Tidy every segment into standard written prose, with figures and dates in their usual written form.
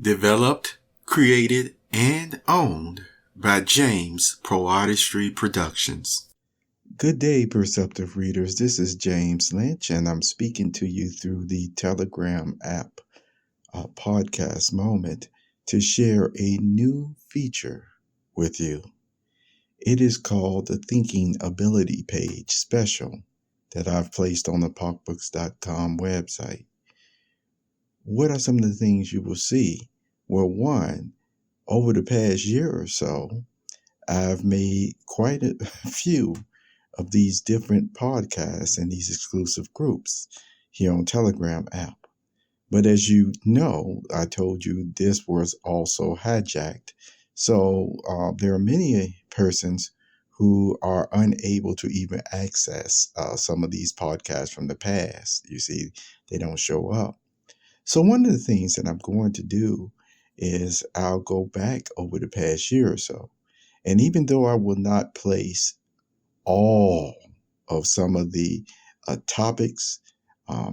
Developed, created, and owned by James Pro Artistry Productions. Good day, Perceptive Readers. This is James Lynch, and I'm speaking to you through the Telegram app podcast moment to share a new feature with you. It is called the Thinking Ability Page Special that I've placed on the PawkBooks.com website. What are some of the things you will see? Well, one, over the past year or so, I've made quite a few of these different podcasts and these exclusive groups here on Telegram app. But as you know, I told you this was also hijacked. So there are many persons who are unable to even access some of these podcasts from the past. You see, they don't show up. So one of the things that I'm going to do is I'll go back over the past year or so. And even though I will not place all of some of the topics,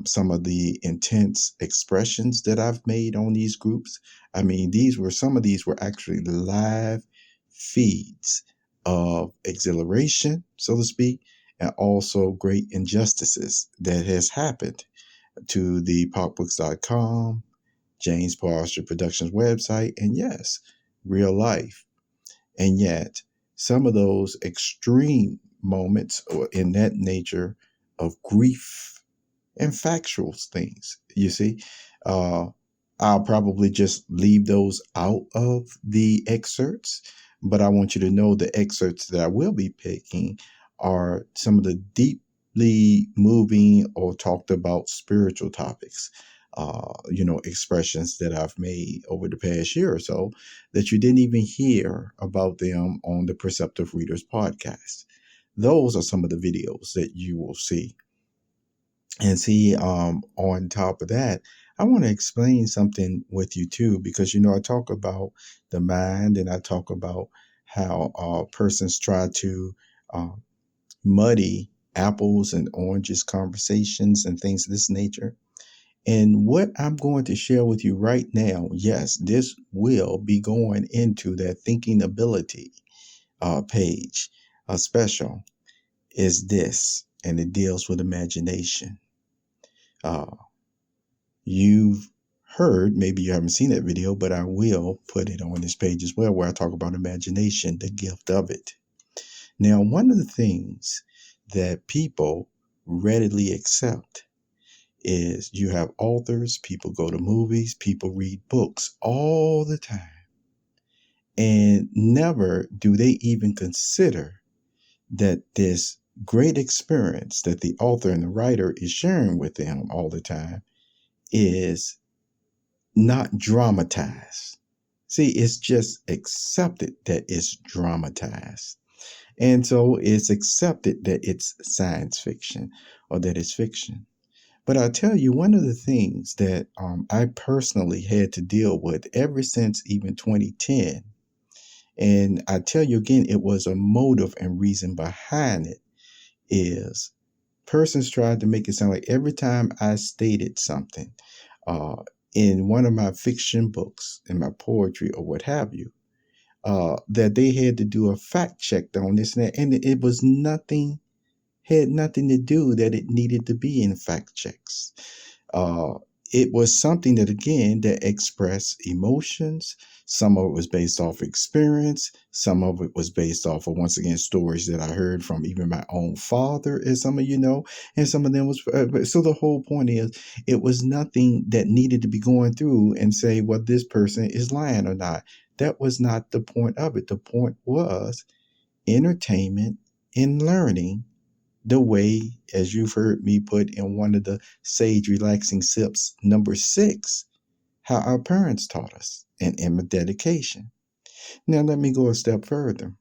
some of the intense expressions that I've made on these groups. I mean, some of these were actually live feeds of exhilaration, so to speak, and also great injustices that has happened to the PawkBooks.com, James Foster Productions website, and yes, real life. And yet, some of those extreme moments or in that nature of grief and factual things, you see, I'll probably just leave those out of the excerpts. But I want you to know the excerpts that I will be picking are some of the deeply moving or talked about spiritual topics. Expressions that I've made over the past year or so that you didn't even hear about them on the Perceptive Readers podcast. Those are some of the videos that you will see. And see, on top of that, I want to explain something with you too, because, I talk about the mind and I talk about how persons try to muddy apples and oranges conversations and things of this nature. And what I'm going to share with you right now, yes, this will be going into that thinking ability page special, is this, and it deals with imagination. You've heard, maybe you haven't seen that video, but I will put it on this page as well, where I talk about imagination, the gift of it. Now, one of the things that people readily accept is you have authors, people go to movies, people read books all the time. And never do they even consider that this great experience that the author and the writer is sharing with them all the time is not dramatized. See, it's just accepted that it's dramatized. And so it's accepted that it's science fiction or that it's fiction. But I'll tell you, one of the things that I personally had to deal with ever since even 2010, and I tell you again, it was a motive and reason behind it, is persons tried to make it sound like every time I stated something in one of my fiction books, in my poetry or what have you, that they had to do a fact check on this and that. And it was nothing, had nothing to do that it needed to be in fact checks. It was something that, again, that expressed emotions. Some of it was based off experience. Some of it was based off of, once again, stories that I heard from even my own father, as some of you know, and some of them was, so the whole point is, it was nothing that needed to be going through and say, well, this person is lying or not. That was not the point of it. The point was entertainment and learning, the way, as you've heard me put in one of the Sage Relaxing Sips, number 6, how our parents taught us, and in dedication. Now, let me go a step further.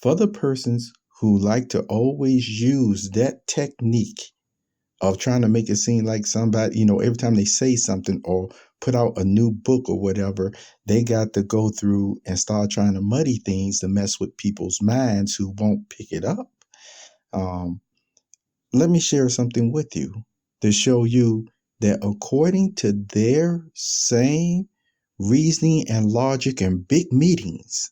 For the persons who like to always use that technique of trying to make it seem like somebody, every time they say something or put out a new book or whatever, they got to go through and start trying to muddy things to mess with people's minds who won't pick it up. Let me share something with you to show you that according to their same reasoning and logic and big meetings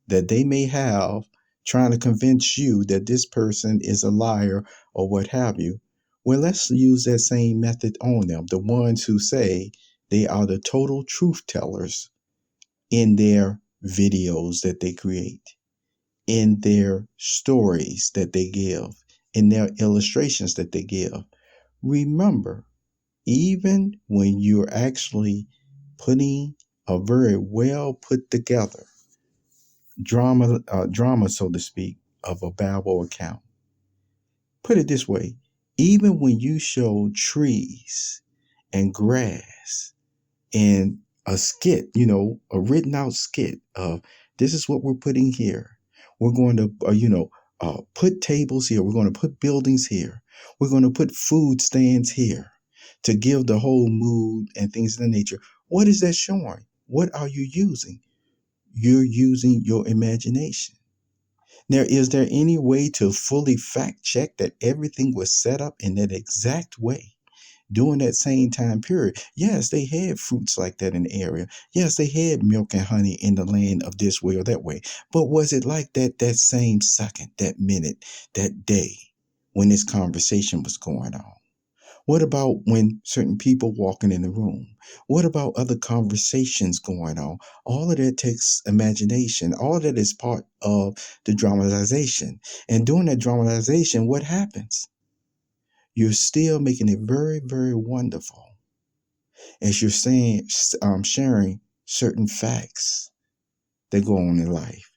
that they may have trying to convince you that this person is a liar or what have you. Well, let's use that same method on them. The ones who say they are the total truth tellers in their videos that they create, in their stories that they give, in their illustrations that they give. Remember, even when you're actually putting a very well put together drama, so to speak, of a Bible account, put it this way: even when you show trees and grass in a skit, a written out skit of this is what we're putting here. We're going to, put tables here. We're going to put buildings here. We're going to put food stands here to give the whole mood and things of that nature. What is that showing? What are you using? You're using your imagination. Now, is there any way to fully fact check that everything was set up in that exact way during that same time period? Yes, they had fruits like that in the area. Yes, they had milk and honey in the land of this way or that way. But was it like that same second, that minute, that day when this conversation was going on? What about when certain people walking in the room? What about other conversations going on? All of that takes imagination. All of that is part of the dramatization. And during that dramatization, what happens? You're still making it very, very wonderful as you're sharing certain facts that go on in life,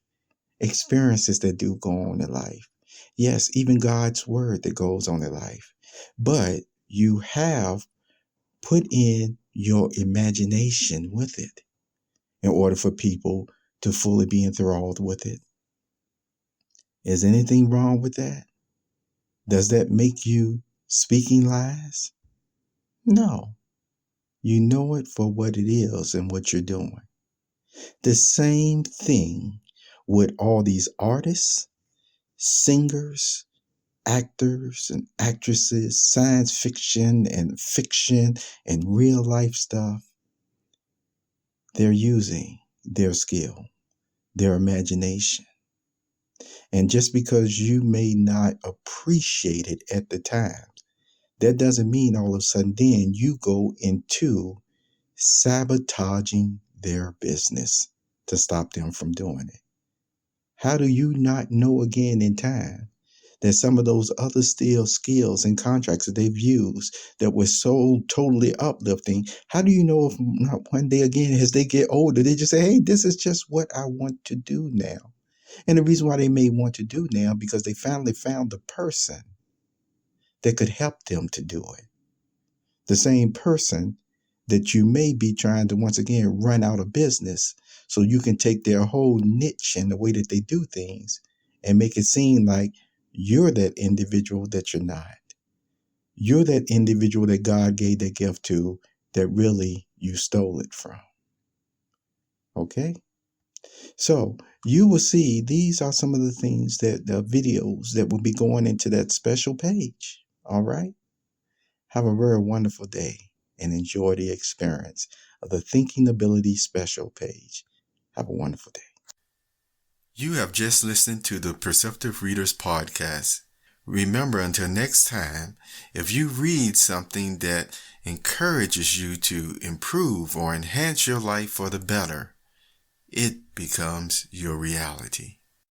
experiences that do go on in life. Yes, even God's word that goes on in life. But you have put in your imagination with it in order for people to fully be enthralled with it. Is anything wrong with that? Does that make you speaking lies? No. You know it for what it is and what you're doing. The same thing with all these artists, singers, actors and actresses, science fiction and real life stuff. They're using their skill, their imagination. And just because you may not appreciate it at the time, that doesn't mean all of a sudden then you go into sabotaging their business to stop them from doing it. How do you not know again in time that some of those other still skills and contracts that they've used that were so totally uplifting, how do you know if not one day again as they get older, they just say, hey, this is just what I want to do now. And the reason why they may want to do now, because they finally found the person that could help them to do it. The same person that you may be trying to once again run out of business so you can take their whole niche and the way that they do things and make it seem like you're that individual that you're not. You're that individual that God gave that gift to that really you stole it from. Okay? So you will see these are some of the things that the videos that will be going into that special page. All right? Have a very wonderful day and enjoy the experience of the Thinking Ability special page. Have a wonderful day. You have just listened to the Perceptive Readers Podcast. Remember, until next time, if you read something that encourages you to improve or enhance your life for the better, it becomes your reality.